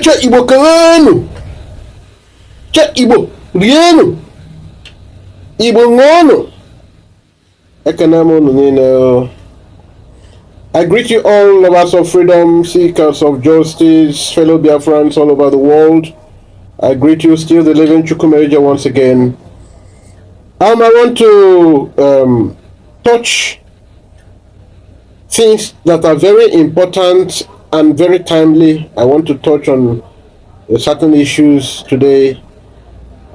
che Igbo kelenu. Che Igbo rienu. Igbo ngono. Ekanamo nune. I greet you all, lovers of freedom, seekers of justice, fellow Biafrans all over the world. I greet you, still the living Chukwumerija once again. I want to touch things that are very important and very timely. I want to touch on certain issues today.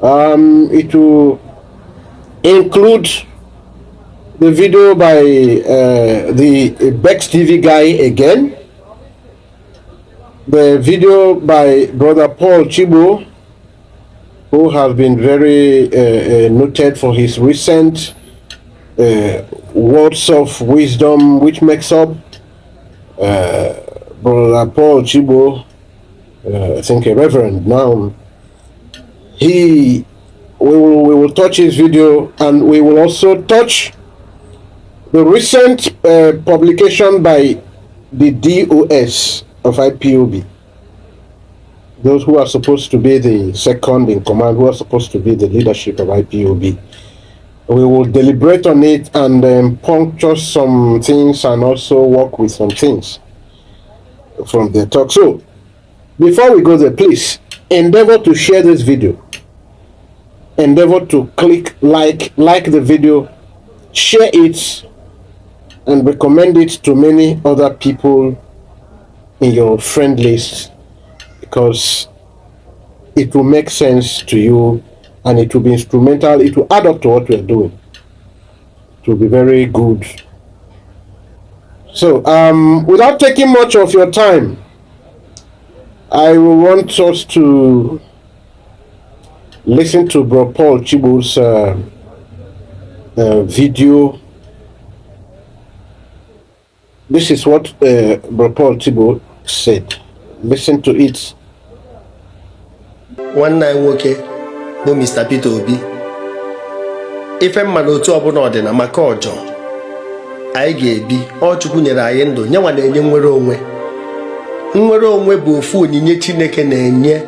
It will include the video by the Bex TV guy again, the video by Brother Paul Chibo, who has been very noted for his recent words of wisdom, which makes up Brother Paul Chibo, I think a reverend now. We will touch his video, and we will also touch the recent publication by the DOS of IPOB, those who are supposed to be the second in command, who are supposed to be the leadership of IPOB. We will deliberate on it and puncture some things and also work with some things from the talk. So, before we go there, please endeavor to share this video. Endeavor to click like the video, share it, and recommend it to many other people in your friend list, because it will make sense to you and it will be instrumental. It will add up to what we are doing. It will be very good. So without taking much of your time, I will want us to listen to Bro Paul Chibo's video. This is what Bro Paul Chibo said. Listen to it. One night nwoke bụ Mr. Peter Obi. Ife mma n'otu ọbụla ọdịna maka ọjọọ anyị ga-ebi. Ọ Chukwu nyere anyị ndụ, nyenwa na-enye nwere onwe. Nwere onwe bụ ofu onyinye Chineke na-enye,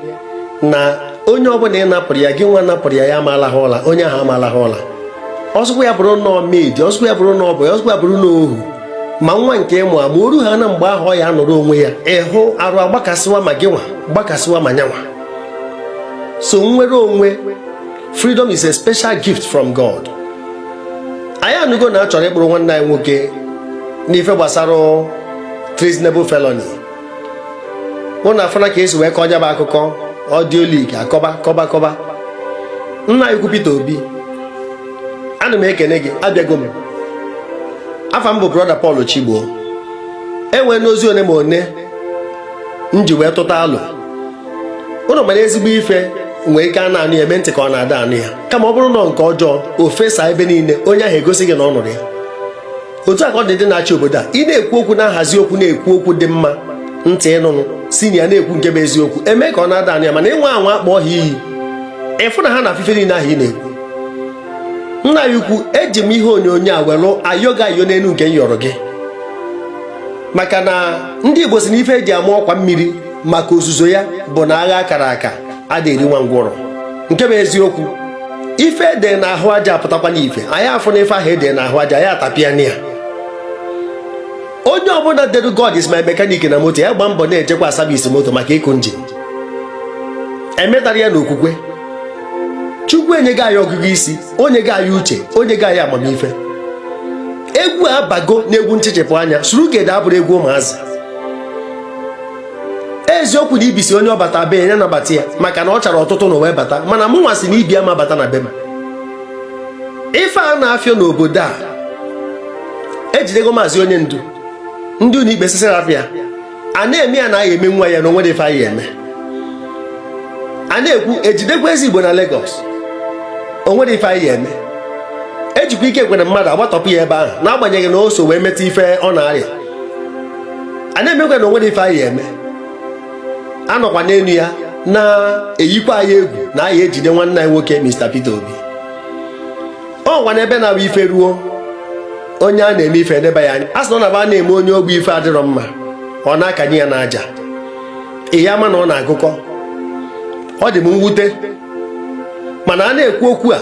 na onye ọbụla ị napụrụ ya, gị nwa napụrụ ya, ya amaala ha ụla, onye ahụ amaala ha ụla. Ọsụkwa ya bụrụ na ọmedi, ọsụkwa ya bụrụ na ọbụ, ọsụkwa ya bụrụ na ohu. Ma nwa nke ịmụ ama oru ha na mgbe ahụ ọ ya nọrọ onwe ya, ịhụ arụ agbakasịwa ma gị nwa gbakasịwa ma nyanwa. So nwere onwe, freedom is a special gift from God. Anyị anụgo na achọrọ ịkpụrụ nwanne anyị nwoke n'ife gbasara treasonable felony. Mụ na afọ na ka esi wee kọnya bụ akụkọ audio leak akọba. Nna ikwu Peter Obi, ana m ekene gị, abịago m. Afa m bụ Brother Paul Chibo. Enwe n'ozi one ma one nji wee tụta alụ. Ụnụ mana ezigbo ife nwee ike a na-anụ ya, eme ntị ka ọ na-ada anụ ya, kama ọ bụrụ na nke ọjọọ o fesa ebe niile, onye ahụ egosi gị na ọ nụrụ ya. Otu a ka ọ dị na-achị obodo a, ị na-ekwu okwu na-ahazi okwu, na-ekwu okwu dị mma, ntị ịnụnụ si ya na-ekwu nke bụ eziokwu, eme ka ọ na-ada anụ ya. Mana ịnwe anwa akpọ ha iyi, ịfụ na ha na afịfe niile ahụ ị na-ekwu. Nna ya ukwu, eji m ihe onyonyo a welụ ayoga ayo n'elu nke nyọrọ gị, maka na ndị Igbo si na ife eji ama ọkwa mmiri maka ozuzo ya bụ na agha akara aka ada eri nwa ngwọrọ. Nke bụ eziokwu, ife ede na ahụ aja apụtakwa n'ife. Anyị afụ na ife ahụ ede na ahụ aja, ya atapịa ya. Onye ọbụla dere God is my mechanic na moto, ya gba mbọ na-ejekwa sabisi moto maka ịkụ njin. Emetara ya n'okwukwe. Chukwu enye gị anyị ọgụgụ isi, onye gị anyị uche, onye gị anyị amamife. Egwu abago n'egwu nchichepụ anya, surugede abụrụ egwu ụmụazị. Eziokwu na ibisi onye ọbata be ya nabata ya, maka na ọ chara ọtụtụ na wee bata, mana mụ nwa si na ibi ama bata na be m. Ife a na-afịọ n'obodo a, ejidego maazị onye ndu, ndị ụlọ ikpe sisirapịa, a na-eme ya na agha eme nwa ya na onwere ife anyị eme. A na-ekwu ejidekwa ezi Igbo na Lagos, onwere ife anyị eme. Ejikwa ike ekwere mmadụ agbatọpụ ya ebe ahụ, n'agbanyeghị na o so wee metụ ife ọ na-arịa. A na-emekwa na onwere ife anyị eme. Anọkwa n'elu ya na-eyikwa anyị egwu na anyị ejide nwanne anyị nwoke Mr. Peter Obi. Ọ nwa n'ebe na-abụ ife ruo, onye a na-eme ife edeba ya anya. A sị na ọ na-aba na-eme onye ogbu ife adịrọ mma, ọ na-akanye ya n'aja. ya ama na ọ na-agụkọ. Ọ dị m mwute mana a na-ekwu okwu a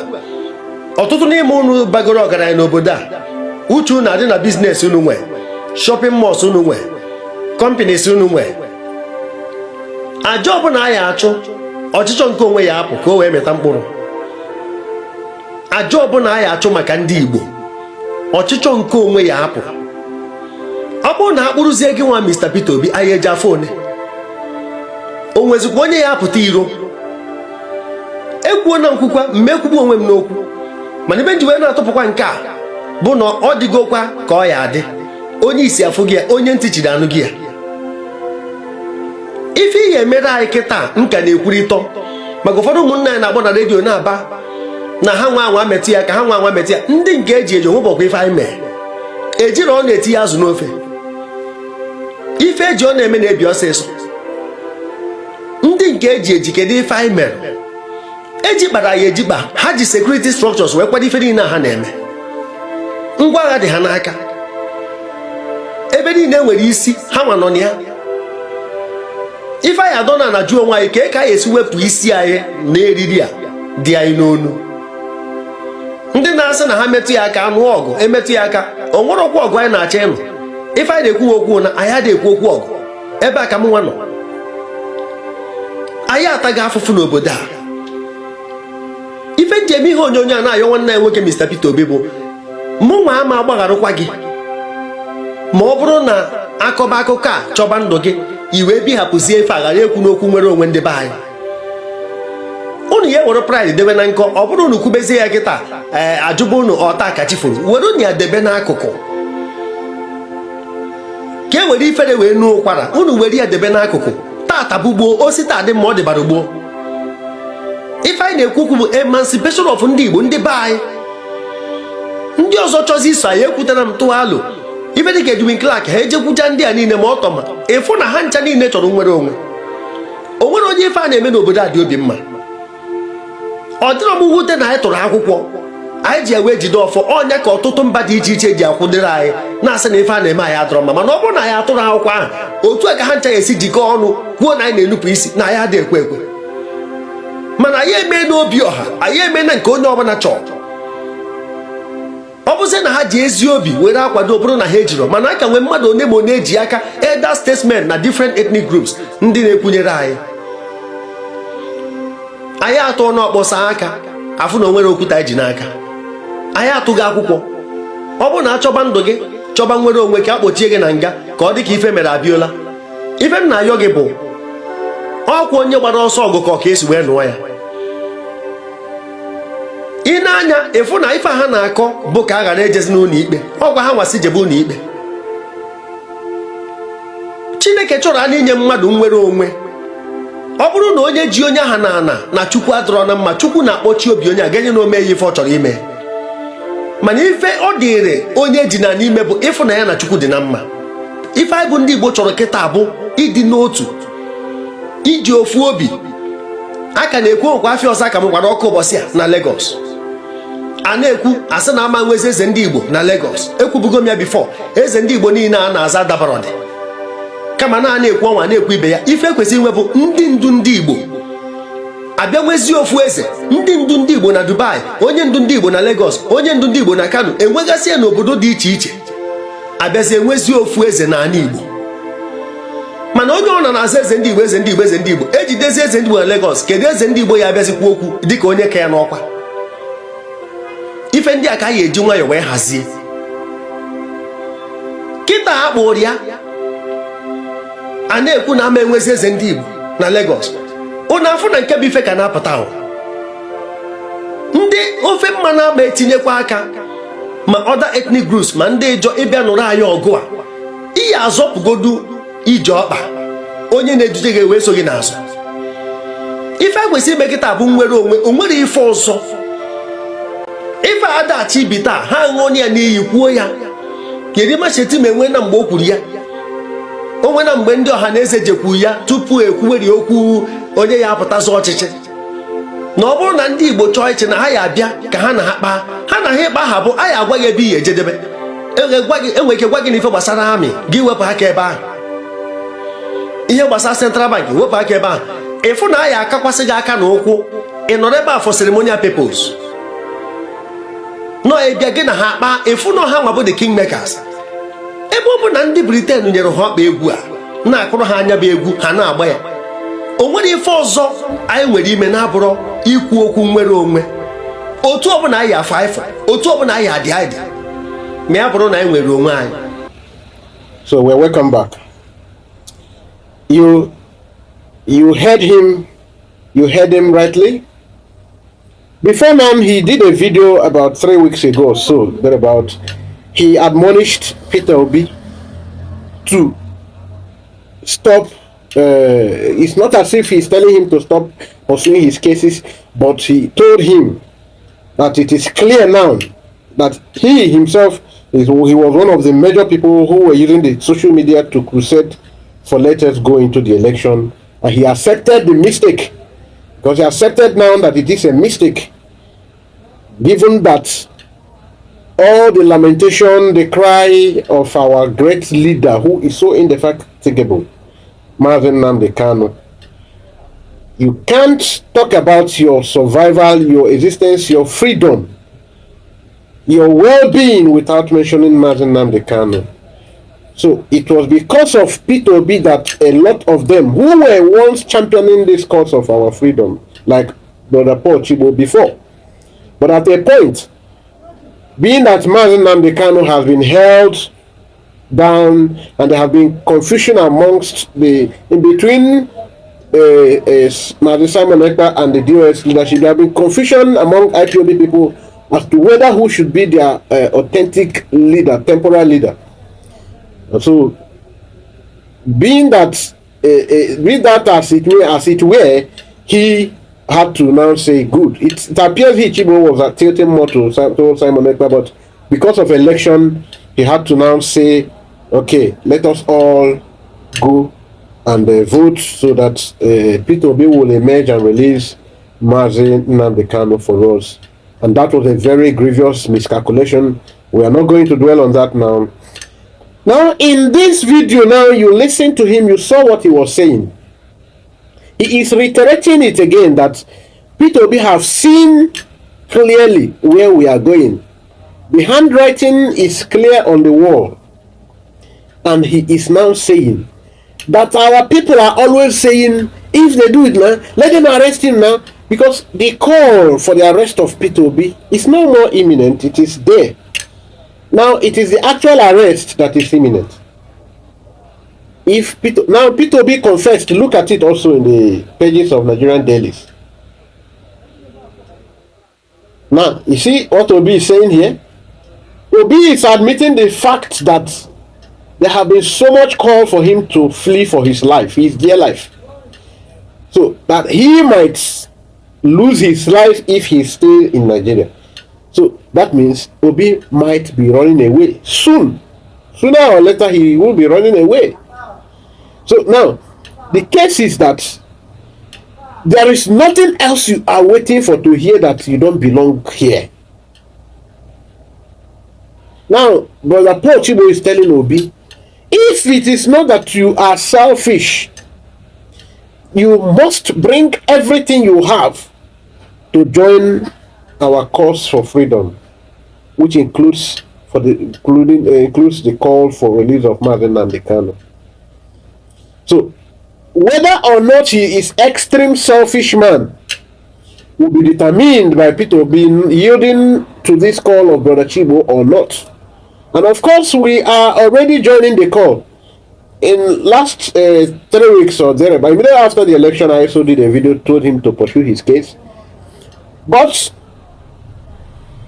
ọtụtụ n'ime unu bagoro ọgaranya n'obodo a uche unu adị na biznes unu nwe, shopping malls unu nwe, companies unu nwe. Aja ọbụla anyị achụ ọchịchọ nke onwe ya apụ ka o wee meta mkpụrụ. Aja ọbụla anyị achụ maka ndị Igbo ọchịchọ nke onwe ya apụ. Ọ bụrụ na ha kpụrụzie gị nwa Mr. Peter Obi anyị eji afọ one o nwezikwa onye ya apụta iro. Ekwuo na nkwukwa mmekwugbu onwe m n'okwu mana ebe nji wee na-atụpụkwa nke a bụ na ọ dịgokwa ka ọ ya adị. Onye isi afụ gị ya, onye ntị chiri anụ gị ya. Ife ihe emere anyị kịta nka na-ekwurịtọ maka ụfọdụ ụmụnna anyị na-agbọ na redio na-aba na ha nwa anwa metụ ya ka ha nwa anwa metụ ya. Ndị nke eji eji onwebọkwa ife anyị mee ejiri ọ na-eti ya azụ n'ofe. Ife eji ọ na-eme na-ebi ọsịsọ. Ndị nke eji eji kedu ife anyị mere eji kpara ya ejikpa. Ha ji security structures wee kwado ife niile ha na-eme. Ngwa agha dị ha n'aka, ebe niile nwere isi ha nwa nọ na ya. Ife anyị adọ na jụọ onwe anyị ka anyị esi wepụ isi anyị na eriri a dị anyị n'onu. Ndị na-asị na ha metụ ya aka anụ ọgụ emetụ ya aka o nwere okwu ọgụ anyị na-achọ ịnụ. Ife anyị na-ekwu okwu na anyị adịghị ekwu okwu ọgụ. Ebe a ka m nwa nọ anyị ataghị afụfụ n'obodo a. Ife njem ihe onyonyo a na-ayọ nwanne ya nwoke Mr. Peter Obi bụ mụ nwa ama agbagharụkwa gị ma ọ bụrụ na akọba akụkọ a chọba ndụ gị iwe bihapụzie ife aghara ekwu n'okwu nwere onwe ndị be anyị. Unu ya were pride debe na nkọ. Ọ bụrụ unu kwubezie ya kịta ajụba unu ọta akachifuru were unu ya debe n'akụkụ ka e were ifere wee nuo ụkwara. Unu were ya debe n'akụkụ. Tata bụ gboo osita adị mma ọ dịbara gboo. Ife anyị na-ekwu okwu bụ emancipation of ndị Igbo ndị be anyị. Ndị ọzọ chọzi iso anyị ekwutara m tụwa alụ ife dịka Edwin Clark ha ejekwuja ndị a niile ma ọ tọma ịfụ na ha ncha niile chọrọ nwere onwe. O nwere onye ife a na-eme n'obodo a dị obi mma. Ọ dịrọ m mwute na anyị tụrụ akwụkwọ anyị ji ewe jide ọfọ ọnya ka ọtụtụ mba dị iche iche ji akwụdere anyị na-asị na ife a na-eme anyị adọrọ mma. Mana ọ bụrụ na anyị atụrụ akwụkwọ ahụ otu a ka ha ncha ya esi jikọọ ọnụ kwuo na anyị na-enupụ isi na anyị adịghị ekwe ekwe. Mana anyị eme n'obi ọha, anyị eme na nke onye ọbụla chọọ. Ọ bụzie na ha ji ezi obi were akwado bụrụ na ha ejiro mana aka nwee mmadụ one ma one eji aka elder statesmen na different ethnic groups ndị na-ekwunyere anyị. Anyị atụ n'ọkpọsa aka afụ na onwere okwute anyị ji n'aka. Anyị atụghị akwụkwọ. Ọ bụrụ na achọba ndụ gị chọba nwere onwe ka akpọchie gị na nga ka ọ dị ka ife mere abịola. Ife m na-ayọ gị bụ ọkwa onye gbara ọsọ ọgụ ka esi wee nụọ ya. Ị na-anya ịfụ na ife ha na-akọ bụ ka a ghara ejezi n'ụlọ ikpe. Ọgwa ha nwasị jebe ụlọ ikpe. Chineke chọrọ a na-inye mmadụ nwere onwe. Ọ bụrụ na onye ji onye aha na ana na Chukwu adọrọ na mma, Chukwu na-akpọchi obi onye a ga-enye na ome ya ife ọ chọrọ ime. Mana ife ọ dịrị onye ji na n'ime bụ ịfụ na ya na Chukwu dị na mma. Ife anyị bụ ndị Igbo chọrọ kịta bụ ịdị n'otu, iji ofu obi. Aka na-ekwu okwu afịa ọzọ ka m gwara ọkụ ụbọchị a na Lagos. A na-ekwu asị na ama nwezi eze ndị Igbo na Lagos. Ekwubugo m ya bifo. Eze ndị Igbo niile a na-aza dabarọdị kama na na-ekwu ọnwa na-ekwu ibe ya. Ife kwesịrị inwe bụ ndị ndu ndị Igbo abịa nwezi ofu eze. Ndị ndu ndị Igbo na Dubai, onye ndu ndị Igbo na Lagos, onye ndu ndị Igbo na Kano, enwegasị ya n'obodo dị iche iche. Abịazi enwezi ofu eze na ala Igbo. Mana onye ọ nọ na-aza eze ndị Igbo eze ndị Igbo eze ndị Igbo ejidezi eze ndị Igbo na Lagos, kedu eze ndị Igbo ya abịazikwa okwu dịka onye ka ya n'ọkwa. Ife ndị a ka anyị eji nwayọọ wee hazie. Kịta akpụrụ ya a na-ekwu na ama enwezi eze ndị Igbo na Lagos. Ụnụ afụ na nke bụ ife ka na-apụta ahụ. Ndị ofe mmanụ agba etinyekwa aka ma other ethnic groups ma ndị ịjọ ịbịa nụrụ anyị ọgụ a. Ihe azọpụgodu ije ọkpa onye na-eduje gị wee so gị n'azụ. Ife a kwesịrị ime kịta bụ nwere onwe. O nwere ife ọzọ. Ife adachi ibi taa ha ṅụọ ya n'iyi kwuo ya. Kedu macheti ma enwe na mgbe o kwuru ya. Onwe na mgbe ndị ọha na eze jekwu ya tupu ekwuweri okwu onye ya apụtazi ọchịchị. Na ọ bụrụ na ndị Igbo chọọ iche na ha ya abịa ka ha na ha kpaa, ha na ha ịkpa ha bụ anyị agwa gị ebe ihe ejedebe. Enwe ike gwa gị n'ife gbasara amị gị wepụ aka ebe ahụ. ihe gbasara Central Bank wepụ aka ebe a ịfụ na ya akakwasị gị aka na ụkwụ ị nọrọ ebe a for ceremonial purpose nọ ịbịa gị na ha akpa ịfụ na ha nwa bụ the kingmakers ebe ọ bụ na ndị Britain nyere ha ọkpa egwu a na-akụrụ ha anya bụ egwu ha na-agba ya o nwere ife ọzọ anyị nwere ime na-abụrụ ikwu okwu nwere onwe otu ọbụla anyị afọ ifo otu ọbụla anyị adị adị ma ya bụrụ na anyị nwere onwe anyị. So we're welcome back. You heard him rightly. Before now, he did a video about 3 weeks ago or so, he admonished Peter Obi to stop. It's not as if he's telling him to stop pursuing his cases, but he told him that it is clear now that he himself he was one of the major people who were using the social media to crusade for let us go into the election, and he accepted the mistake, because he accepted now that it is a mistake, given that all the lamentation, the cry of our great leader who is so indefatigable, Mazi Nnamdi Kanu. You can't talk about your survival, your existence, your freedom, your well-being without mentioning Mazi Nnamdi Kanu. So it was because of Peter Obi that a lot of them who were once championing this cause of our freedom, like Brother Paul Chibo before, but at a point, being that Mazi Nnamdi Kanu has been held down and there have been confusion amongst in between Mazi Simon Ekpa and the DOS leadership, there have been confusion among IPOB people as to whether who should be their authentic leader, temporal leader. So, being that as it were, he had to now say good. It appears Chibo was tilting more to Simon Ekpa, but because of election, he had to now say, okay, let us all go and vote so that Peter Obi will emerge and release Mazi Nnamdi Kanu for us. And that was a very grievous miscalculation. We are not going to dwell on that now. Now, in this video, now you listen to him, you saw what he was saying. He is reiterating it again that Peter Obi have seen clearly where we are going. The handwriting is clear on the wall. And he is now saying that our people are always saying, if they do it now, let them arrest him now. Because the call for the arrest of Peter Obi is no more imminent, it is there. Now it is the actual arrest that is imminent. If Peter Obi confessed, look at it also in the pages of Nigerian dailies. Now, you see what Obi is saying here? Obi is admitting the fact that there have been so much call for him to flee for his life, his dear life. So that he might lose his life if he stays in Nigeria. So that means Obi might be running away soon. Sooner or later, he will be running away. So now, the case is that there is nothing else you are waiting for to hear that you don't belong here. Now, Brother Paul Chibo is telling Obi, if it is not that you are selfish, you must bring everything you have to join our cause for freedom, which includes the call for release of Mazi Nnamdi Kanu. So, whether or not he is extreme selfish man will be determined by Peter Obi yielding to this call of Brother Chibo or not. And of course, we are already joining the call. In last 3 weeks or thereabout, immediately after the election, I also did a video, told him to pursue his case. But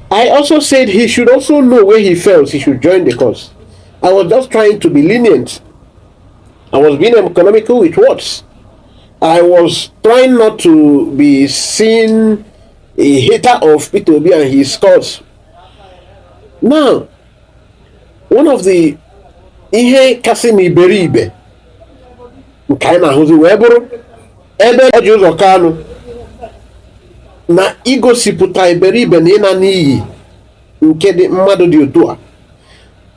I also said he should also know where he fails, he should join the cause. I was just trying to be lenient. I was being economical with words. I was trying not to be seen a hater of Peter Obi and his cause. Now, one of the ihe kasị na iberibe nke anyị na-ahụzi wee bụrụ ebe eji ụzọ Kanu na igosipụta iberibe na ịna n'iyi nke dị mmadụ dị otu a.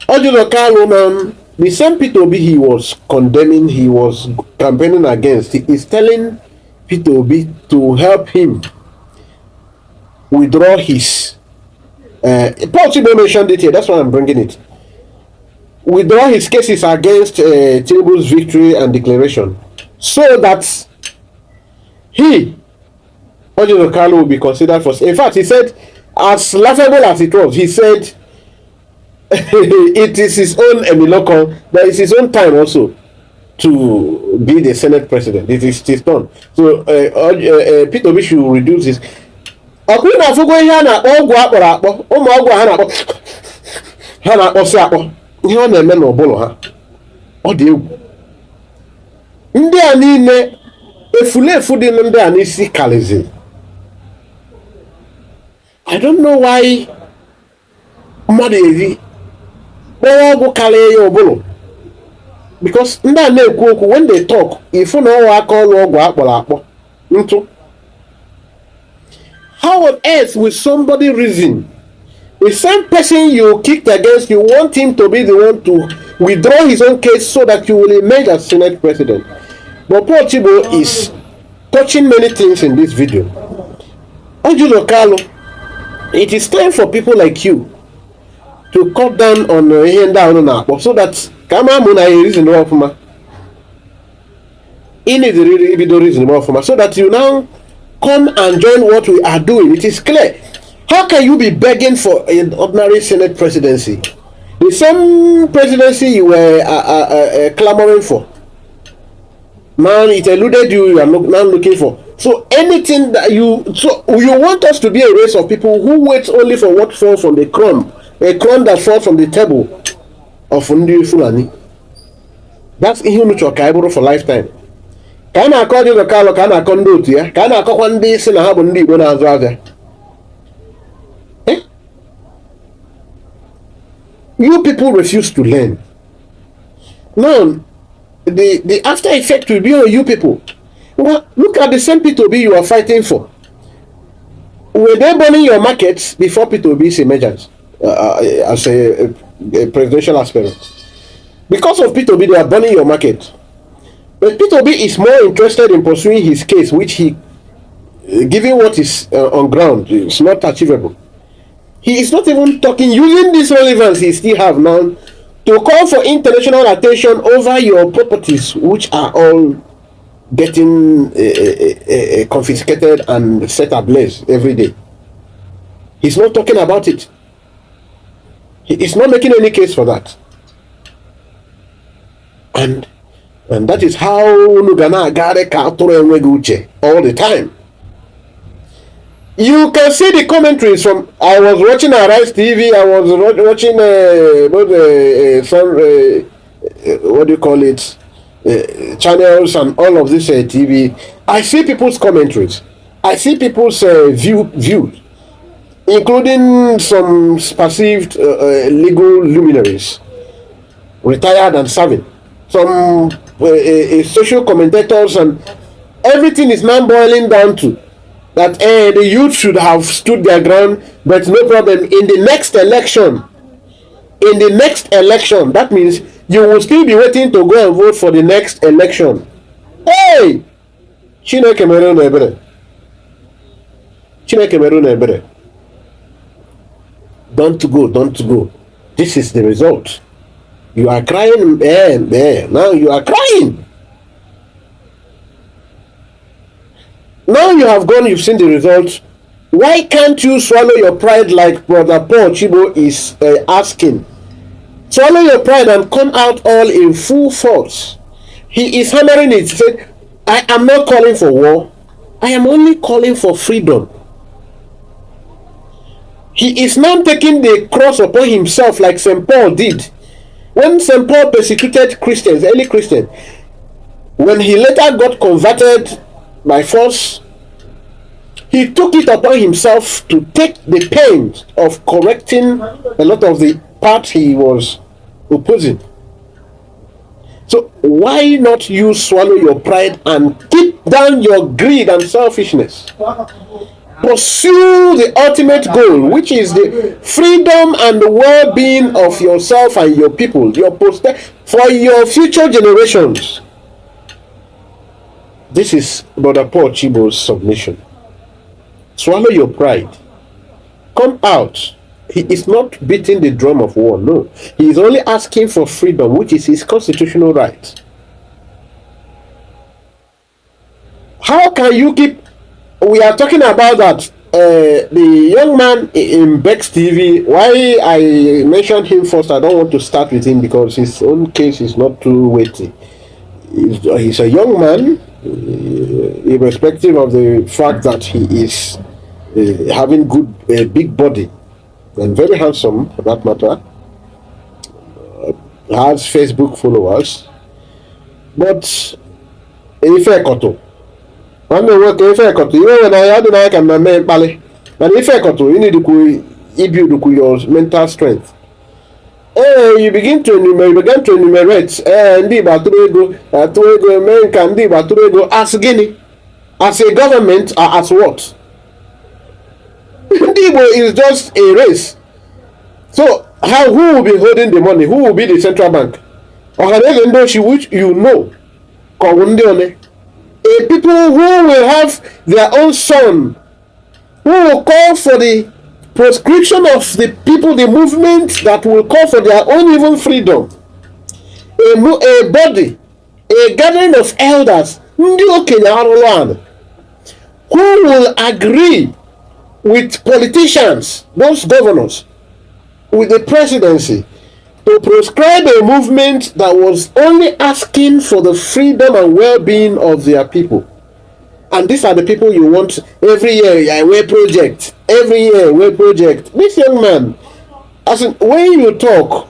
Oji ụzọ Kanu na The same P2B he was condemning, he was campaigning against, he is telling P2B to help him withdraw his. Paul Chibo mentioned it here, that's why I'm bringing it. Withdraw his cases against Tinubu's victory and declaration, so that he, Obidients will be considered for. In fact, he said, as laughable as it was, he said it is his own Emiloko, that is his own time also to be the Senate president. It is his turn. So P2B should reduce his. Ọkùnrin náà fúngbọ́ ihe a na-akpọ ọgwụ akpọrọ akpọ, ụmụ ọgwụ ha na-akpọsị akpọ, ihe ọ na-eme n'ụbụrụ ha ọ dị egwu. Ndị a niile efulefu dị ndị a n'isi kalizi. I don't know why mmadụ eri kpọrọ ọgwụ karịa ya ụbụrụ, because ndị a na-ekwu okwu when they talk ifu na ọwa aka ọrụ ọgwụ akpọrọ akpọ ntụ. How on earth will somebody reason? The same person you kicked against, you want him to be the one to withdraw his own case so that you will emerge as Senate president. But Paul Chibo is touching many things in this video. Obidients, it is time for people like you to cut down on so that so that you now come and join what we are doing. It is clear. How can you be begging for an ordinary Senate presidency? The same presidency you were clamoring for. Now it eluded you, you are now looking for. So anything that you want us to be a race of people who wait only for what falls from the crumb, a crumb that falls from the table of Ndi Fulani. That's Ihunucho for lifetime. Ka na akọ Obidients ka na akọ ndị otu ya, ka na akọkwa ndị isi na ha bụ ndị Igbo na-azụ azụ. You people refuse to learn. Now, the after effect will be on you people. Well, look at the same P2B you are fighting for. Were they burning your markets before P2B's emergence as a presidential aspirant? Because of P2B, they are burning your market. But P2B is more interested in pursuing his case, which he, given what is on ground, is not achievable. He is not even talking, using this relevance he still have now, to call for international attention over your properties, which are all getting confiscated and set ablaze every day. He's not talking about it. He is not making any case for that. And that is how Nugana Gare Uche all the time. You can see the commentaries from. I was watching Arise TV. I was watching what do you call it? Channels and all of this TV. I see people's commentaries. I see people's views, including some perceived legal luminaries, retired and serving. Some social commentators, and everything is now boiling down to that the youth should have stood their ground, but no problem. In the next election, that means you will still be waiting to go and vote for the next election. Hey! Chineke mere unu ebere. Don't go. This is the result. You are crying, now you are crying. Now you have gone, you've seen the results. Why can't you swallow your pride like Brother Paul Chibo is asking? Swallow your pride and come out all in full force. He is hammering it. He said, I am not calling for war. I am only calling for freedom. He is now taking the cross upon himself like St. Paul did. When St. Paul persecuted Christians, early Christians, when he later got converted by force, he took it upon himself to take the pain of correcting a lot of the parts he was opposing. So why not you swallow your pride and keep down your greed and selfishness? pursue the ultimate goal, which is the freedom and the well-being of yourself and your people, for your future generations. This is Brother Paul Chibo's submission. Swallow your pride. Come out. He is not beating the drum of war, no. He is only asking for freedom, which is his constitutional right. How can you keep... We are talking about that. The young man in Bex TV, why I mentioned him first, I don't want to start with him because his own case is not too weighty. He's a young man, irrespective of the fact that he is having big body and very handsome for that matter, has Facebook followers, but ife koto nwanne nwoke ife koto iwe na ya dị na ka mmemme mkpali mana ife koto you need to build your mental strength. You begin to enumerate ndị Igbo atụrụ ego mee nka ndị Igbo atụrụ ego as gịnị, as a government or as what? Ndị Igbo is just a race. So who will be holding the money? Who will be the central bank? Ọhaneze ndị ochi, which you know, ka ọ bụ ndị one? A people who will have their own son, who will call for the proscription of the people, the movement that will call for their own even freedom. A body, a gathering of elders, ndị okenye arụrụ anụ, who will agree with politicians, those governors, with the presidency, to proscribe a movement that was only asking for the freedom and well-being of their people. And these are the people you want every year. I wear project. Every year, wear project. This young man, as in, when you talk,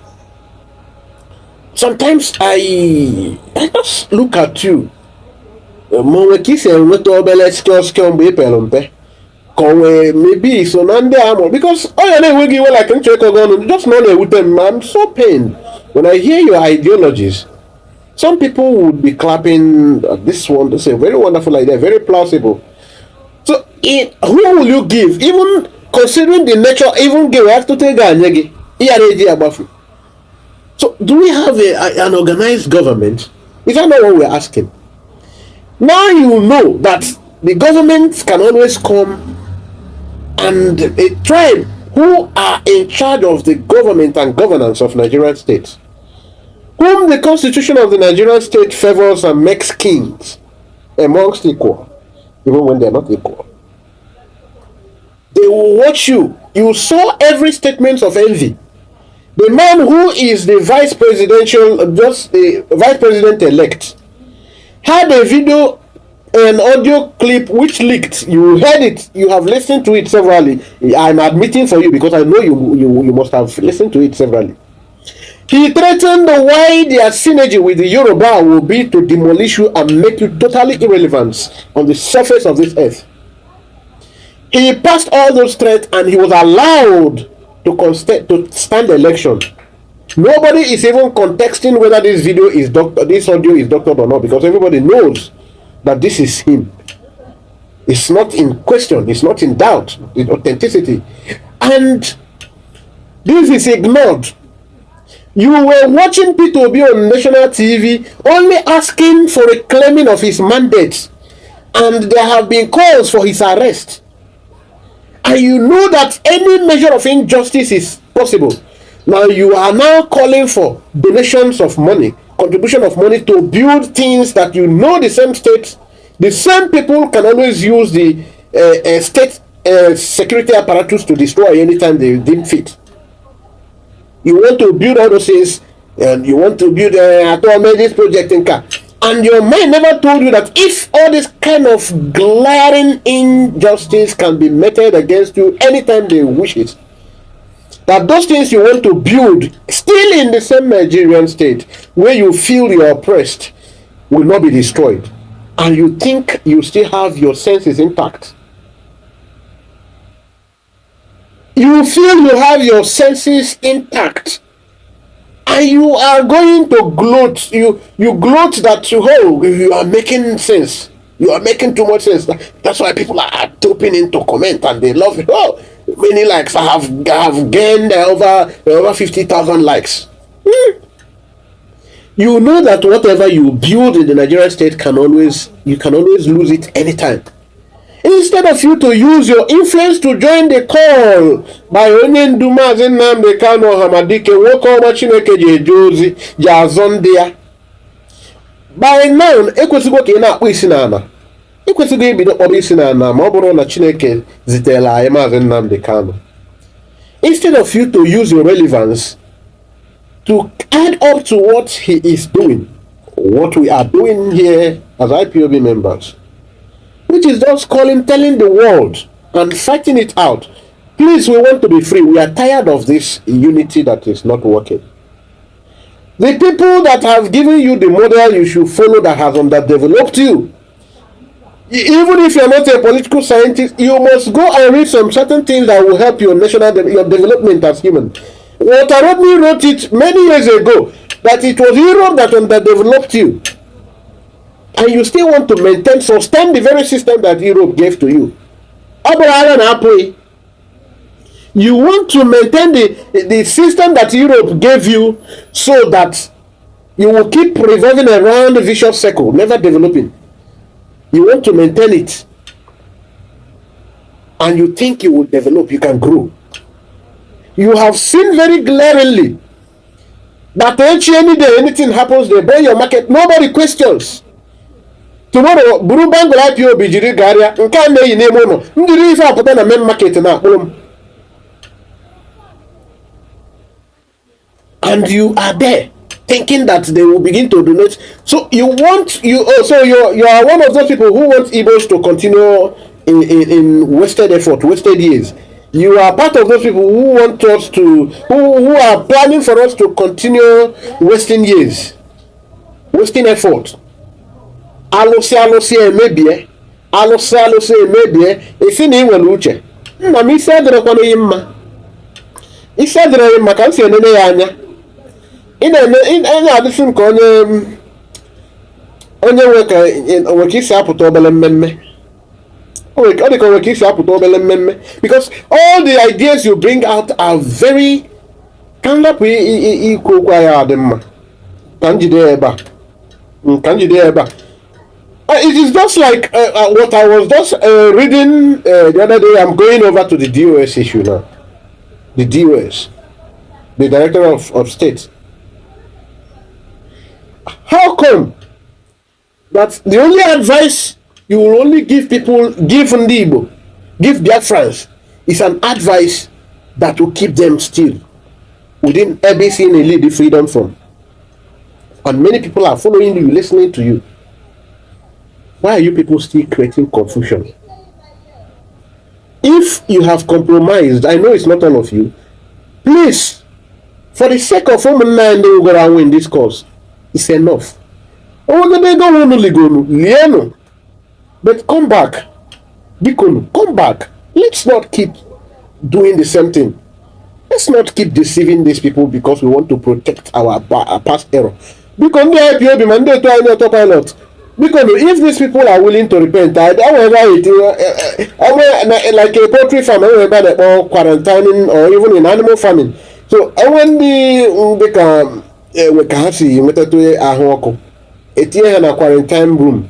sometimes I just look at you. Maybe so because like just not with them. I'm so pained when I hear your ideologies. Some people would be clapping this one to say very wonderful idea, very plausible. So who will you give? Even considering the nature, even give have to take a. So do we have an organized government? Is that not what we're asking? Now you know that the government can always come, and a tribe who are in charge of the government and governance of Nigerian state, whom the constitution of the Nigerian state favors and makes kings amongst equal, even when they're not equal. They will watch you. You saw every statement of envy. The man who is the vice president elect had a video, an audio clip which leaked. You heard it. You have listened to it severally. I'm admitting for you because I know you must have listened to it severally. He threatened why their synergy with the Yoruba will be to demolish you and make you totally irrelevant on the surface of this earth. He passed all those threats and he was allowed to stand election. Nobody is even contesting whether this audio is doctored or not, because everybody knows that this is him. It's not in question, it's not in doubt, the authenticity. And this is ignored. You were watching IPOB on national TV only asking for a claiming of his mandate, and there have been calls for his arrest. And you know that any measure of injustice is possible. Now you are now calling for donations of money, contribution of money to build things that you know the same state, the same people can always use the state security apparatus to destroy anytime they deem fit. You want to build all those things, and you want to build this project in car. And your mind never told you that if all this kind of glaring injustice can be meted against you anytime they wish it, that those things you want to build still in the same Nigerian state where you feel you're oppressed will not be destroyed, and you think you still have your senses intact. You feel you have your senses intact, and you are going to gloat. You gloat that you are making sense. You are making too much sense. That's why people are trooping in to comment and they love it. Oh, many likes. I have gained over 50,000 likes. You know that whatever you build in the Nigerian state you can always lose it anytime. Instead of you to use your influence to join the call by onye ndu Mazi Nnamdi Kanu Hamadike nwoke ọma Chineke ji eje ozi ji azọ ndị ya. By now, ekwesịgo ka ị na-akpọ isi n'ala. Ekwesịgo ibido kpọrọ isi n'ala ma ọ bụrụ na Chineke zitere anyị Mazi Nnamdi Kanu. Instead of you to use your relevance to add up to what he is doing, what we are doing here as IPOB members, which is just telling the world and fighting it out. Please, we want to be free. We are tired of this unity that is not working. The people that have given you the model you should follow that has underdeveloped you. Even if you're not a political scientist, you must go and read some certain things that will help your your development as human. Walter Rodney wrote it many years ago that it was Europe that underdeveloped you. And you still want to sustain the very system that Europe gave to you. You want to maintain the system that Europe gave you so that you will keep revolving around the vicious circle, never developing. You want to maintain it. And you think you will develop, you can grow. You have seen very glaringly that any day anything happens, they buy your market, nobody questions. Tomorrow, Buru Bangle IPOB jiri garia, nke a na-eyi n'ime ụlọ, ndị ife apụta na main market na akpụrụ m. And you are there thinking that they will begin to donate. So you are one of those people who want Igbos to continue in wasted effort, wasted years. You are part of those people who want us to, who are planning for us to continue wasting years, wasting effort. Alụsị emebie, esi na inwere uche. Nna m isi adịrịkwana ihe mma. Isi adịrịghị mma ka m si enene ya anya. Ị na-adịsị m ka onye nwe ka isi apụta obele mmemme. Ọ dị ka onwe ka isi apụta obele mmemme. Because all the ideas you bring out are very kan lapụ ikwu okwu ya adị mma. Ka njide ebe a. It is just like what I was just reading the other day. I'm going over to the DOS issue now. The DOS, the Director of State. How come that the only advice you will only give people, give Ndibo, give Biafrans, is an advice that will keep them still within ABC and lead the freedom from? And many people are following you, listening to you. Why are you people still creating confusion? If you have compromised, I know it's not all of you, please, for the sake of women and they will go and win this cause, it's enough. But come back. Come back. Let's not keep doing the same thing. Let's not keep deceiving these people because we want to protect our past error. Because the IPOB mandate to autopilot. Because if these people are willing to repent, like a poultry farm, or quarantining, or even in animal farming. So when they can a quarantine room,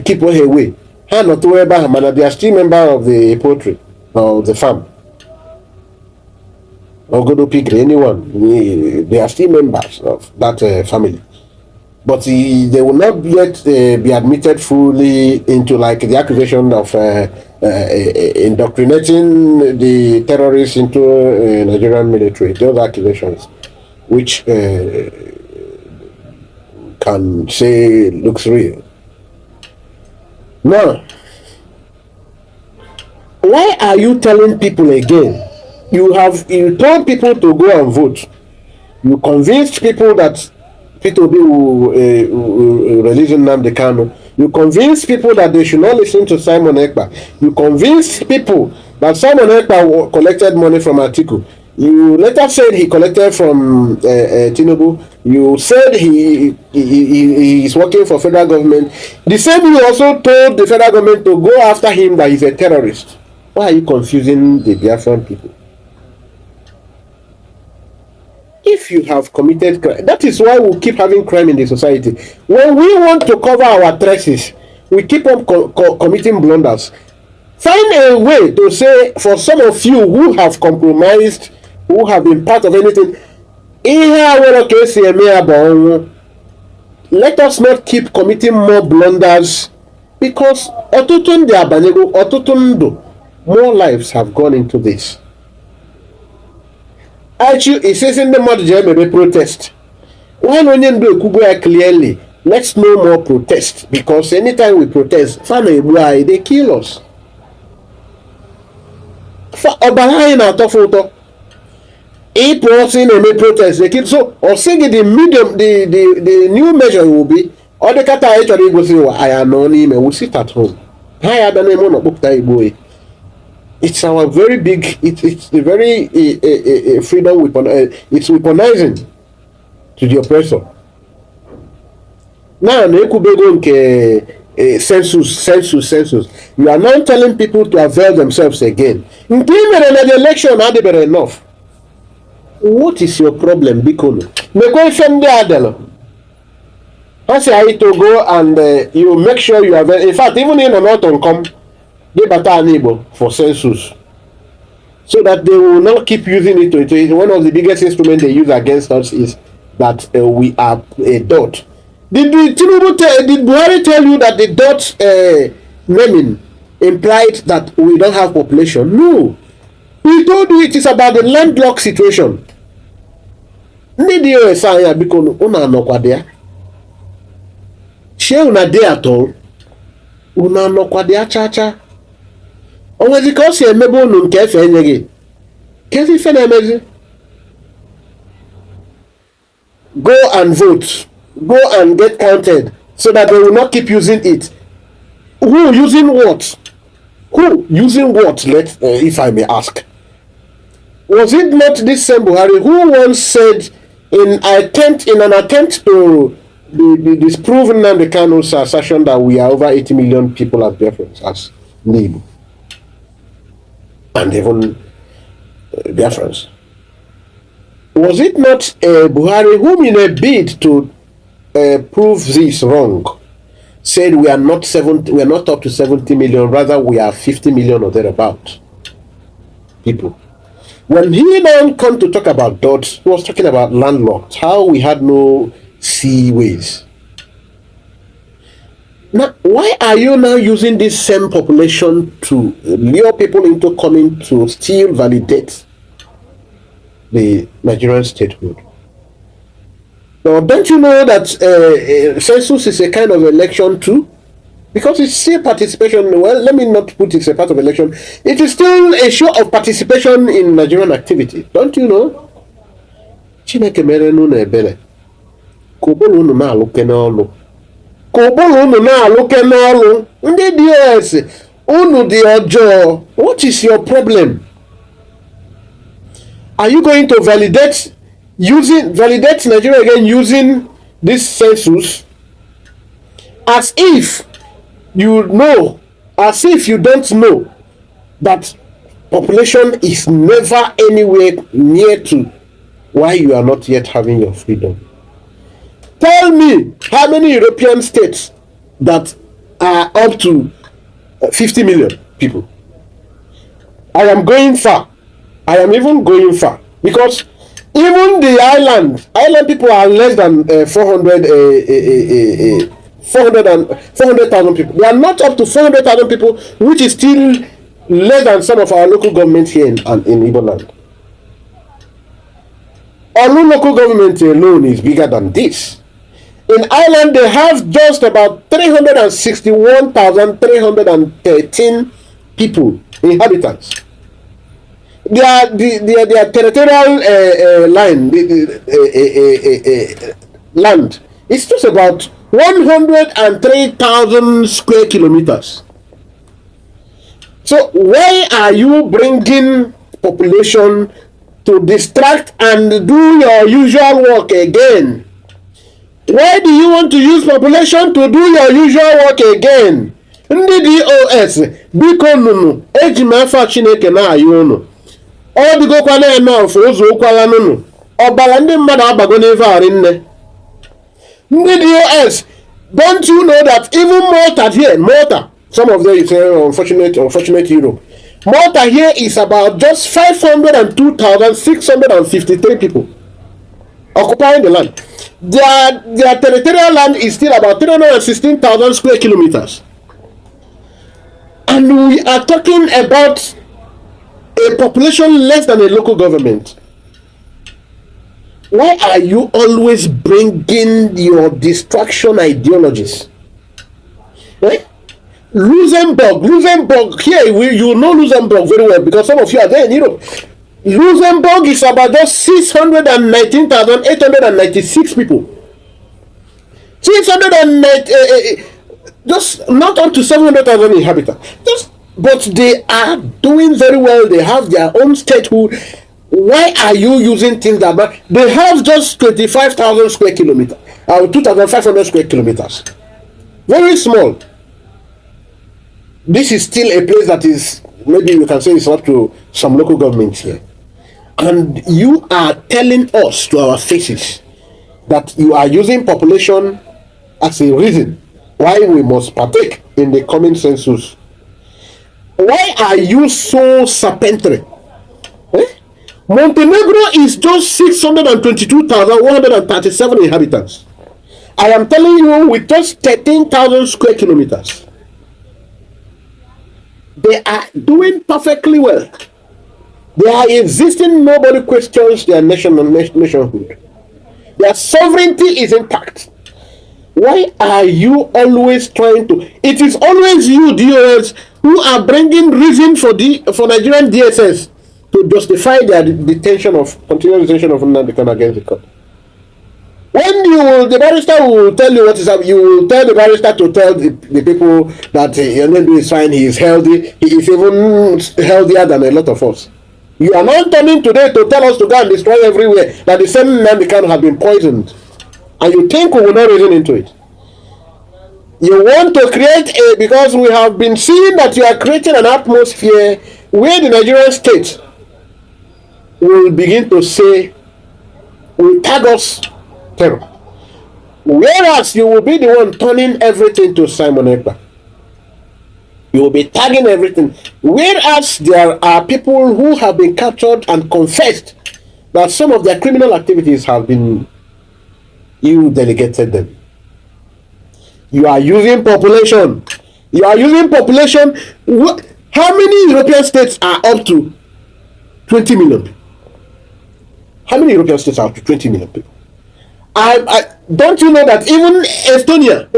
keep away. They are still member of the poultry or the farm. Or go to pick anyone. They are still members of that family. But they will not yet be admitted fully into like the accusation of indoctrinating the terrorists into Nigerian military. Those accusations, which can say looks real. Now, why are you telling people again? You told people to go and vote. You convinced people that IPOB will release Nnamdi Kanu. You convince people that they should not listen to Simon Ekpa. You convince people that Simon Ekpa collected money from Atiku. You later said he collected from Tinubu. You said he is working for federal government. The same you also told the federal government to go after him that he's a terrorist. Why are you confusing the Biafran people? If you have committed crime, that is why we keep having crime in the society. When we want to cover our traces, we keep on committing blunders. Find a way to say, for some of you who have compromised, who have been part of anything, let us not keep committing more blunders, because more lives have gone into this. Actually, it says in the mud protest. When onion do Kugo clearly, let's no more protest, because anytime we protest, they kill us. For Obalai na photo, 8% and may protest they kill. So or saying the medium, the new measure will be, or the kata actually go say, I am only me will sit at home. Higher than a mono book boy. It's our very big, it's the very freedom weapon, it's weaponizing to the oppressor. Now, census. You are now telling people to avail themselves again. The election had been enough. What is your problem, Bikono? I say to go and you make sure you have. In fact, even in an autumn come, they better enable for census, so that they will not keep using it. To one of the biggest instruments they use against us is that we are a dot. Did Buhari tell you that the dot naming implied that we don't have population? No. We told you it is about the landlocked situation. Because una nokwa there. She una there at all. Una nokwa there cha. Onwe because you emebe unu nke efe enyeghị. Kedu ife na-emezi? Go and vote. Go and get counted, so that they will not keep using it. Who using what? Who using what? If I may ask. Was it not this same Buhari who once said in an attempt to disprove Nnamdi Kanu's assertion that we are over 80 million people as Biafrans, as Nibu, and even Biafrans? Was it not Buhari whom, in a bid to prove this wrong, said we are not up to 70 million, rather we are 50 million or thereabout people? When he now come to talk about dots, he was talking about landlocked, how we had no seaways. Now, why are you now using this same population to lure people into coming to still validate the Nigerian statehood? Now, don't you know that census is a kind of election too? Because it's still participation. Well, let me not put it as a part of election. It is still a show of participation in Nigerian activity. Don't you know? Chineke mere nu na ebele. Kobolo unu na aluke n'olu. Kobolo unu na aluke n'olu. Ndị DS, unu di ojo. What is your problem? Are you going to validate Nigeria again using this census as if you know, as if you don't know that population is never anywhere near to why you are not yet having your freedom? Tell me how many European states that are up to 50 million people. I am going far. I am even going far, because even the island people are less than 400,000 people. They are not up to 400,000 people, which is still less than some of our local governments here in Igbo land. Our local government alone is bigger than this. In Ireland, they have just about 361,313 people, inhabitants. Their territorial line, land, is just about 103,000 square kilometers. So why are you bringing population to distract and do your usual work again? Why do you want to use population to do your usual work again? Ndị DOS biko nụnụ eji m afa Chineke na-ayọ unu. Ọ dịgokwana enough ụzọ ụkwala nụnụ. Ọbara ndị mmadụ agbago n'ife arị nne. Ndị DOS, don't you know that even Malta here, Malta, some of them say unfortunate Europe. Malta here is about just 502,653 people occupying the land. Their territorial land is still about 316,000 square kilometers. And we are talking about a population less than a local government. Why are you always bringing your distraction ideologies? Eh? Luxembourg, here you know Luxembourg very well because some of you are there in Europe. Luxembourg is about just 619,896 people. 690, just not up to 700,000 inhabitants. But they are doing very well. They have their own statehood. Why are you using things that they have just 25,000 square kilometers, 2,500 square kilometers? Very small. This is still a place that is, maybe we can say it's up to some local governments here. And you are telling us to our faces that you are using population as a reason why we must partake in the coming census. Why are you so serpentary? Eh? Montenegro is just 622,137 inhabitants. I am telling you, with just 13,000 square kilometers. They are doing perfectly well. They are existing, nobody questions their nationhood. Their sovereignty is intact. Why are you always trying to... It is always you, DOS, who are bringing reason for Nigerian DSS to justify their continuous detention of Nnamdi Kanu against the court. When the barrister will tell you what is up, you will tell the barrister to tell the people that Nnamdi is fine, he is healthy, he is even healthier than a lot of us. You are not turning today to tell us to go and destroy everywhere, that the same Nnamdi Kanu have been poisoned. And you think we will not reason into it. You want to create because we have been seeing that you are creating an atmosphere where the Nigerian state will begin to say, will tag us terror. Whereas you will be the one turning everything to Simon Ekpa. You will be tagging everything. Whereas there are people who have been captured and confessed that some of their criminal activities have been, you delegated them. You are using population. You are using population. How many European states are up to 20 million people? How many European states are up to 20 million people? Don't you know that even Estonia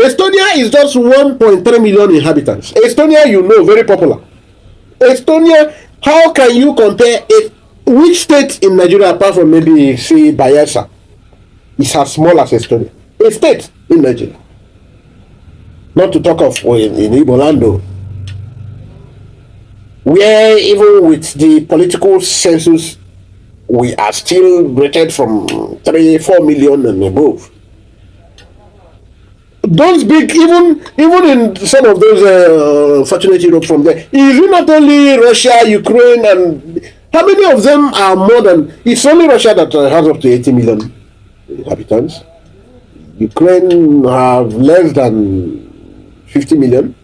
is just 1.3 million inhabitants. Estonia, you know, very popular. Estonia, how can you compare it? Which state in Nigeria, apart from maybe, say, Bayelsa, is as small as Estonia? A state in Nigeria. Not to talk of in Igbolando, where even with the political census, we are still rated from 3-4 million and above. Those big, even in some of those fortunate Europe from there, is it not only Russia, Ukraine, and how many of them are more than? It's only Russia that has up to 80 million inhabitants. Ukraine have less than 50 million.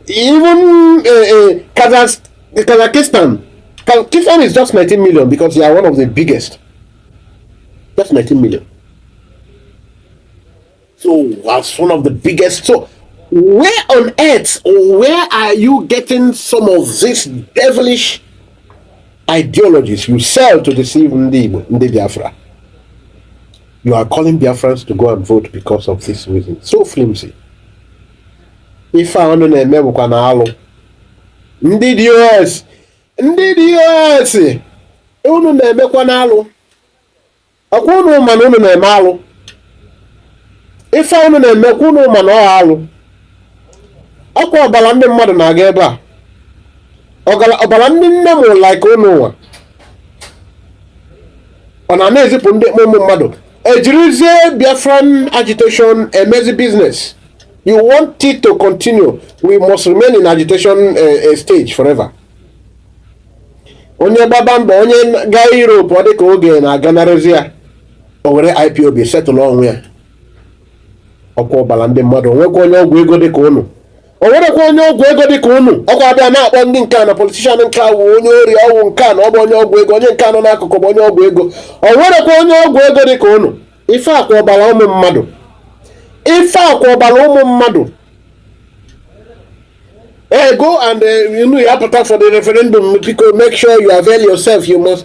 Even Kazakhstan is just 19 million because they are one of the biggest. Just 19 million. So that's one of the biggest. So where on earth, where are you getting some of these devilish ideologies you sell to deceive Ndi Biafra? You are calling Biafrans to go and vote because of this reason. So flimsy. If I want to name Ndi DOS, unu na-emekwa n'alụ. Akwa unu ma na unu na-eme alụ. Ife unu na-emekwa unu ma na ọ alụ. Akwa ọbara ndị mmadụ na-aga ebe a. Ọbara ndị nne m like unu nwa. On a na-ezipụ ndị ụmụ mmadụ ejirizie Biafran agitation emezi business. You want it to continue, we must remain in agitation stage forever. Onye gbaba mbọ onye gaa Europe ọ dịka oge na-aganarịzi ya o were IPOB setụlụ onwe ya ọkwa ọbala ndị mmadụ onwekwa onye ọgwụ ego dịka unu onwerekwa onye ọgwụ ego dịka unu ọkwa abịa na-akpọ ndị nke a na politishan nke a wụ onye ori ọwụ nke a na ọ bụ onye ọgwụ ego onye nke a nọ n'akụkụ bụ onye ọgwụ ego onwerekwa onye ọgwụ ego dịka unu ife akwa ọbala ụmụ mmadụ ife akwa ọbala ụmụ mmadụ. Go and you have to talk for the referendum because make sure you avail yourself. You must,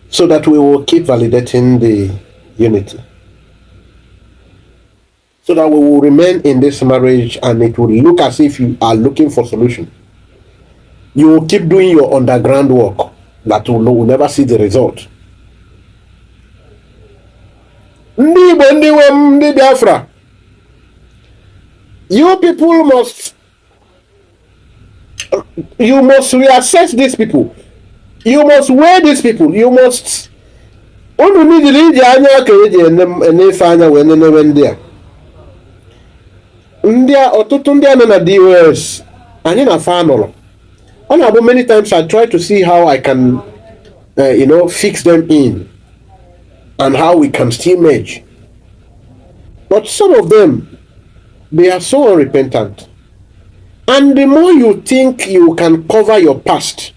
so that we will keep validating the unity, so that we will remain in this marriage and it will look as if you are looking for solution. You will keep doing your underground work that will never see the result. Ndi Biafra, you people must reassess these people. You must weigh these people. You must. Unu need to read anya ka eji enefe anya wee nenewe ndị a. Ndị a ọtụtụ ndị a nọ na DOS anyị na fa nọrọ. Ọ na-abụ many times I try to see how I can fix them in and how we can still merge. But some of them, they are so unrepentant. And the more you think you can cover your past,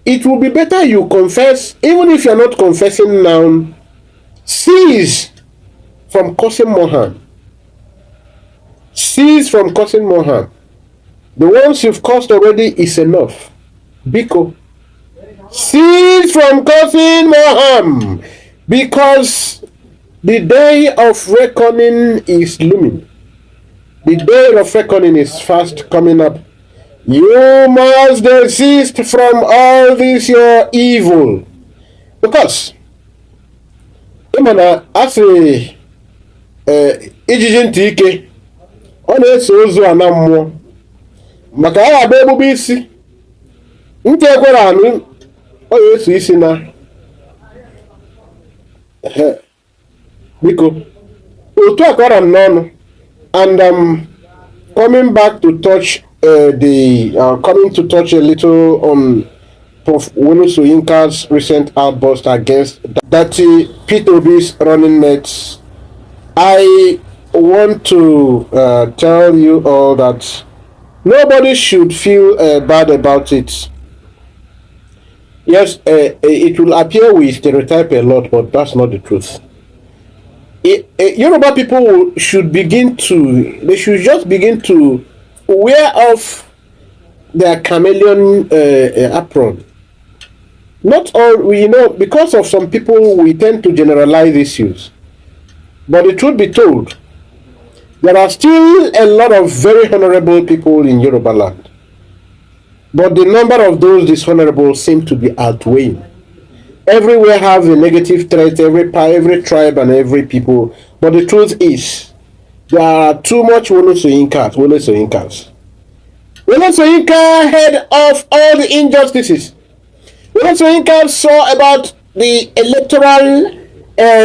it will be better you confess, even if you're not confessing now, cease from causing more harm. Cease from causing more harm. The ones you've caused already is enough. Biko. Cease from causing more harm, because the day of reckoning is looming. The day of reckoning is fast coming up. You must desist from all this your evil. Because as a ijiji ntị ike ọ na-eso ozu ana mmụọ maka ya abụ ebube isi ntị ekwere anụ ọ na-eso isi na biko otu akọrọ m n'ọnụ. And coming back to touch coming to touch a little on Prof. Wolu Soyinka's recent outburst against Dirty P2B's running mates, I want to tell you all that nobody should feel bad about it. Yes, it will appear we stereotype a lot, but that's not the truth. Yoruba people should just begin to wear off their chameleon apron. Not all, because of some people, we tend to generalize issues. But the truth be told, there are still a lot of very honorable people in Yoruba land. But the number of those dishonorable seem to be outweighing. Everywhere have a negative threat, every tribe and every people. But the truth is, there are too much Wole Soyinkas. Wole Soyinka head off all the injustices. Wole Soyinka saw about the electoral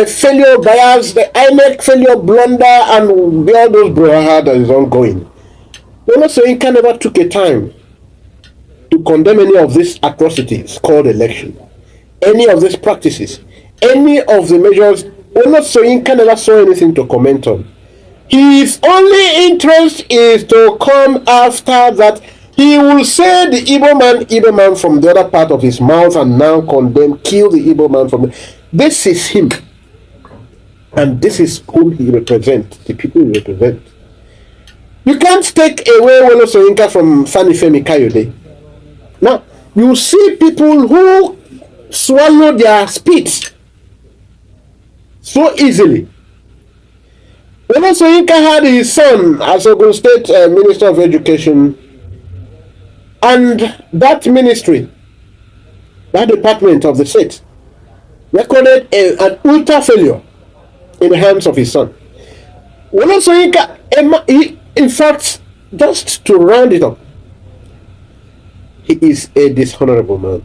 failure bias, the INEC failure blunder, and all those brouhaha that is ongoing. Wole Soyinka never took a time to condemn any of these atrocities called election. Any of these practices, any of the measures, Wole Soyinka never saw anything to comment on. His only interest is to come after that. He will say the Igbo man from the other part of his mouth and now condemn, kill the Igbo man from the... This is him. And this is whom he represents, the people he represents. You can't take away Wole Soyinka from Fani Femi Kayode. Now, you see people who swallow their spit so easily. Wole Soyinka had his son as Ogun State Minister of Education, and that ministry, that department of the state, recorded an utter failure in the hands of his son. Wole Soyinka, in fact, just to round it up, he is a dishonorable man.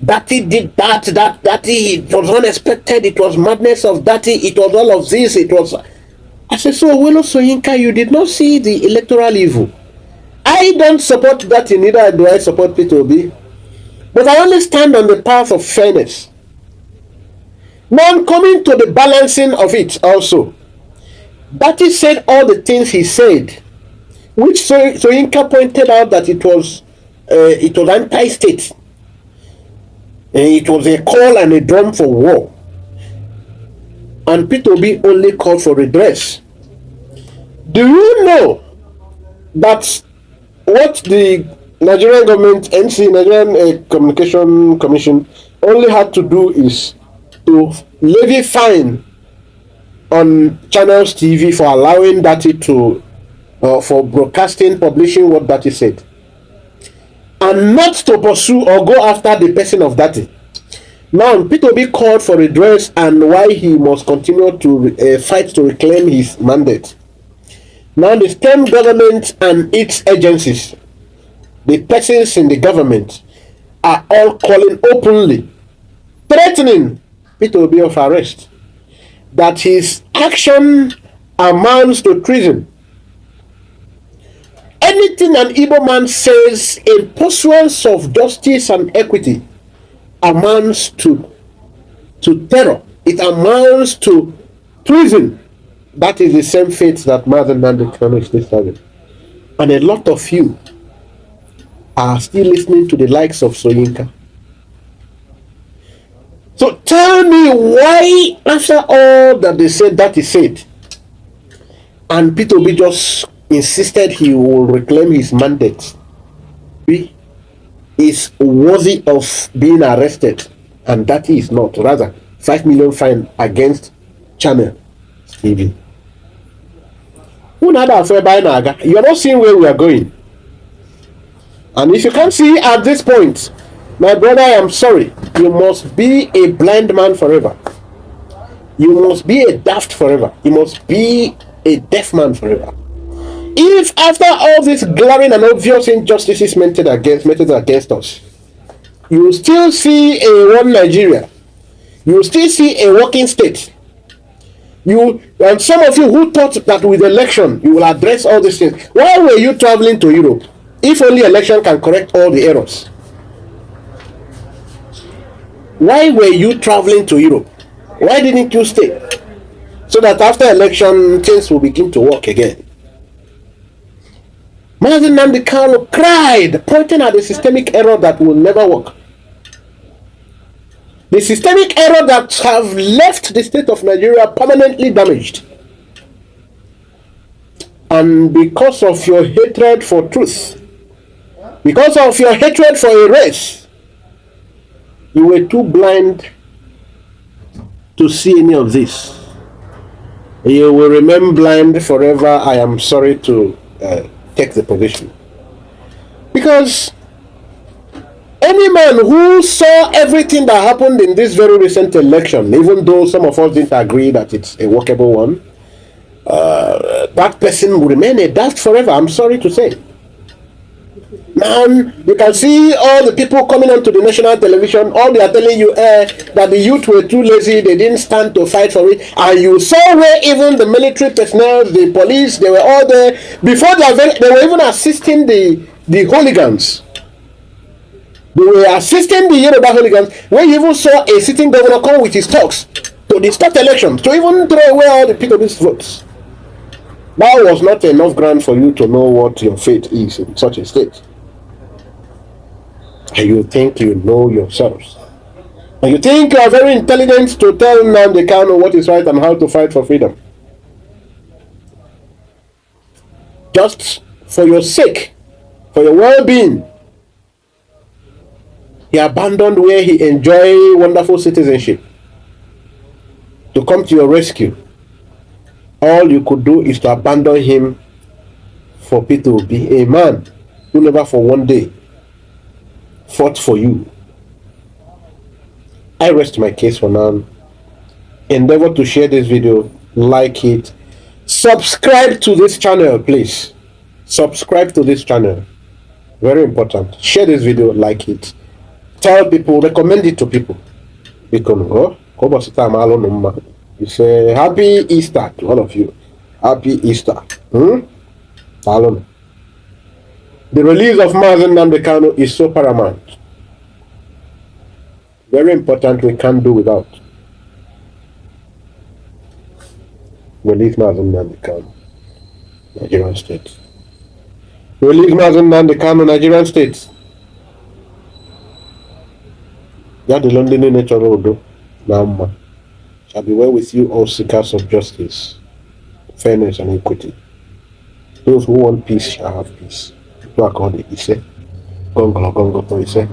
Daddy did that, Daddy, it was unexpected, it was madness of Daddy, it was all of this, it was... I said, so Welo Soyinka, you did not see the electoral evil. I don't support Daddy, neither do I support Peter Obi. But I only stand on the path of fairness. Now coming to the balancing of it also. Daddy said all the things he said, which Soyinka pointed out that it was anti-state. It was a call and a drum for war. And Peter Obi only called for redress. Do you know that what the Nigerian government, Nigerian Communication Commission, only had to do is to levy fine on Channels TV for allowing Daddy to, for broadcasting, publishing what Daddy said, and not to pursue or go after the person of Daddy. Now, Peter Obi called for redress and why he must continue to fight to reclaim his mandate. Now, the state government and its agencies, the persons in the government, are all calling openly, threatening Peter Obi of arrest, that his action amounts to treason. Anything an Igbo man says in pursuance of justice and equity amounts to terror. It amounts to treason. That is the same fate that Mazi is still serving. And a lot of you are still listening to the likes of Soyinka. So tell me why, after all that they said, that is said, and Peter Obi just insisted he will reclaim his mandate, he is worthy of being arrested, and that is not. Rather, 5 million fine against Channel TV. You are not seeing where we are going. And if you can't see at this point, my brother, I am sorry. You must be a blind man forever. You must be a daft forever. You must be a deaf man forever. If after all this glaring and obvious injustices meted against us, you will still see a one Nigeria, you will still see a working state, and some of you who thought that with election you will address all these things, why were you traveling to Europe if only election can correct all the errors? Why were you traveling to Europe? Why didn't you stay? So that after election things will begin to work again. Mazi Nnamdi Kanu cried, pointing at the systemic error that will never work. The systemic error that have left the state of Nigeria permanently damaged. And because of your hatred for truth, because of your hatred for a race, you were too blind to see any of this. You will remain blind forever. I am sorry to take the position. Because any man who saw everything that happened in this very recent election, even though some of us didn't agree that it's a workable one, that person will remain a daft forever, I'm sorry to say. Now, you can see all the people coming onto the national television, all they are telling you that the youth were too lazy, they didn't stand to fight for it. And you saw where even the military personnel, the police, they were all there. Before they were even assisting the hooligans. They were assisting the Yoruba hooligans, where you even saw a sitting governor come with his talks to the start elections, to even throw away all the people's votes. That was not enough ground for you to know what your fate is in such a state. And you think you know yourselves. And you think you are very intelligent to tell Nnamdi Kanu what is right and how to fight for freedom. Just for your sake, for your well-being, he abandoned where he enjoyed wonderful citizenship to come to your rescue. All you could do is to abandon him for Peter Obi, a man who never for one day fought for you. I rest my case for now. Endeavor to share this video, like it, subscribe to this channel, please. Subscribe to this channel, very important. Share this video, like it. tell people, recommend it to people. Because you say happy Easter to all of you. Happy Easter. The release of Mazi Nnamdi Kanu is so paramount. Very important, we can't do without. Release Mazi Nnamdi Kanu, Nigerian State. Release Mazi Nnamdi Kanu, Nigerian State. That the London nature road now shall be well with you, all seekers of justice, fairness, and equity. Those who want peace shall have peace. People are called it. He said, Gongolo Gongo to he said,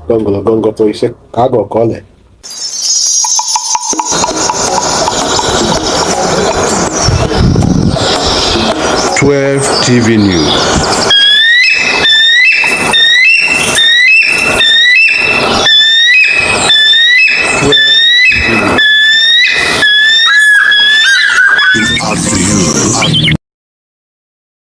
Gongolo Gongo to he said, Kago call it. 12 TV News.